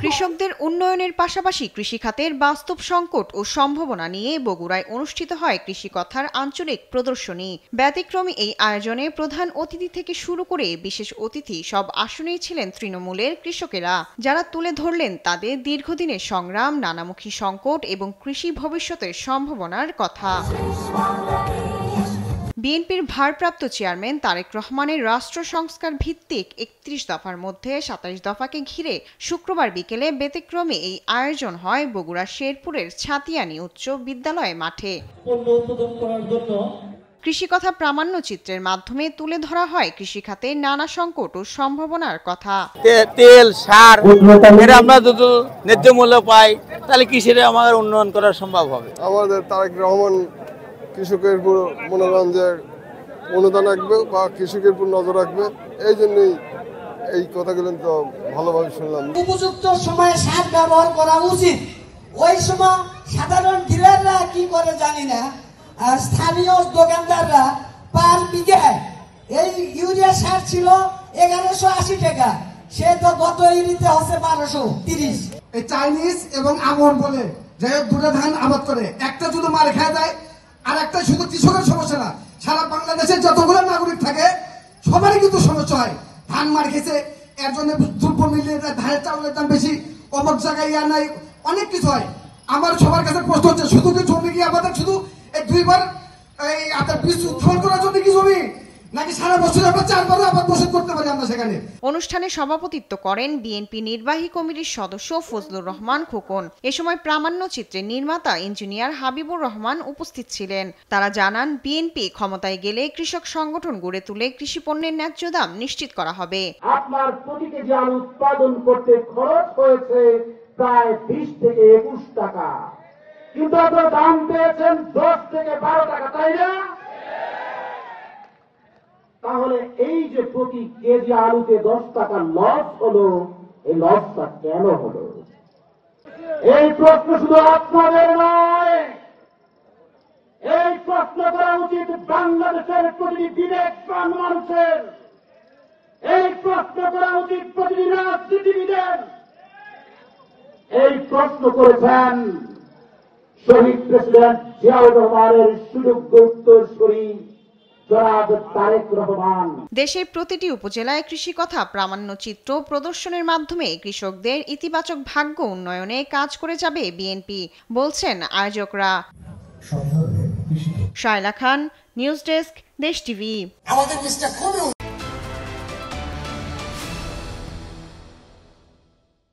কৃষকদের উন্নয়নের পাশাপাশি কৃষিখাতের বাস্তব সংকট ও সম্ভাবনা নিয়ে বগুড়ায় অনুষ্ঠিত হয় কৃষিকথার আঞ্চলিক প্রদর্শনী। ব্যতিক্রমী এই আয়োজনে প্রধান অতিথি থেকে শুরু করে বিশেষ অতিথি সব আসনেই ছিলেন তৃণমূলের কৃষকেরা, যারা তুলে ধরলেন তাদের দীর্ঘদিনের সংগ্রাম, নানামুখী সংকট এবং কৃষি ভবিষ্যতের সম্ভাবনার কথা। বিএনপির ভারপ্রাপ্ত চেয়ারম্যান তারেক রহমানের রাষ্ট্র সংস্কার ভিত্তিক ৩১ দফার মধ্যে ২৭ দফাকে ঘিরে শুক্রবার বিকেলে ব্যতিক্রমী এই আয়োজন হয় বগুড়া শেরপুরের ছাতিয়ানী উচ্চ বিদ্যালয় মাঠে। কৃষিকথা প্রামাণ্যচিত্রের মাধ্যমে তুলে ধরা হয় কৃষিখাতে নানা সংকট ও সম্ভাবনার কথা। তেল, সার এরা আমরা যদি ন্যায্য মূল্য পাই তাহলে কৃষির আমাদের উন্নয়ন করা সম্ভব হবে। আমাদের তারেক রহমান কৃষকের উপর মনোরঞ্জের অনুদান রাখবে বা কৃষকের উপর নজর রাখবে, এই জন্যই এই কথাগুলো তো ভালোভাবে শুনলাম। উপযুক্ত সময়ে সার ব্যবহার করা উচিত। ওই সময় সাধারণ ডিলাররা কি করে জানি না, আর স্থানীয় দোকানদাররা পার বিঘায় এই ইউরিয়া সার ছিল 1180 টাকা, সে তো গত ইউরিতে হচ্ছে 1230। এই চাইনিজ এবং আমন বলে যে দুটো ধান আবাদ করে, একটা যদি মার খায় দেয় আর একটা শুধু কৃষকের সমস্যা না, সারা বাংলাদেশের যতগুলো নাগরিক থাকে সবারই কিন্তু সমস্যা হয়। ধান মার খেয়েছে, এর জন্য দ্রব্য মূল্যের ধানের চাউলের দাম বেশি, অমুক জায়গায় ইয়া নাই, অনেক কিছু হয়। আমার সবার কাছে প্রশ্ন হচ্ছে, শুধু কি জমি কি আমাদের শুধু এই দুইবার এই আপনার বীজ উৎপাদন করার জন্য কি জমি, নাকি সারা বছর আমরা 4 বার আবাদ বসত করতে পারি আমরা সেখানে? অনুষ্ঠানে সভাপতিত্ব করেন বিএনপি নির্বাহী কমিটির সদস্য ফজলুর রহমান খোকন। এ সময় প্রামাণ্যচিত্রের নির্মাতা ইঞ্জিনিয়ার হাবিবুর রহমান উপস্থিত ছিলেন। তারা জানান, বিএনপি ক্ষমতায় গেলে কৃষক সংগঠন গড়ে তুলে কৃষি পণ্যের ন্যায্য দাম নিশ্চিত করা হবে। আপনার প্রতি কেজি আলু উৎপাদন করতে খরচ হয়েছে প্রায় 20 থেকে 21 টাকা, কিন্তু আপনারা দাম পেয়েছেন 10 থেকে 12 টাকা, তাই না? তাহলে এই যে প্রতি কেজি আলুতে 10 টাকা লস হলো, এই লসটা কেন হলো? এই প্রশ্ন শুধু আপনাদের নয়, এই প্রশ্ন করা উচিত বাংলাদেশের প্রতিটি বিবেকবান মানুষের, এই প্রশ্ন করা উচিত প্রতিটি রাজনীতিবিদের। এই প্রশ্ন করেছেন শহীদ প্রেসিডেন্ট জিয়াউর রহমানের সুযোগ্য উত্তরসূরি দেশের প্রতিটি উপজেলায় কৃষিকথা প্রামাণ্যচিত্র প্রদর্শনের মাধ্যমে কৃষকদের ইতিবাচক ভাগ্য উন্নয়নে কাজ করে যাবে বিএনপি, বলছেন আয়োজকরা। শায়লা খান, নিউজ ডেস্ক, দেশ টিভি।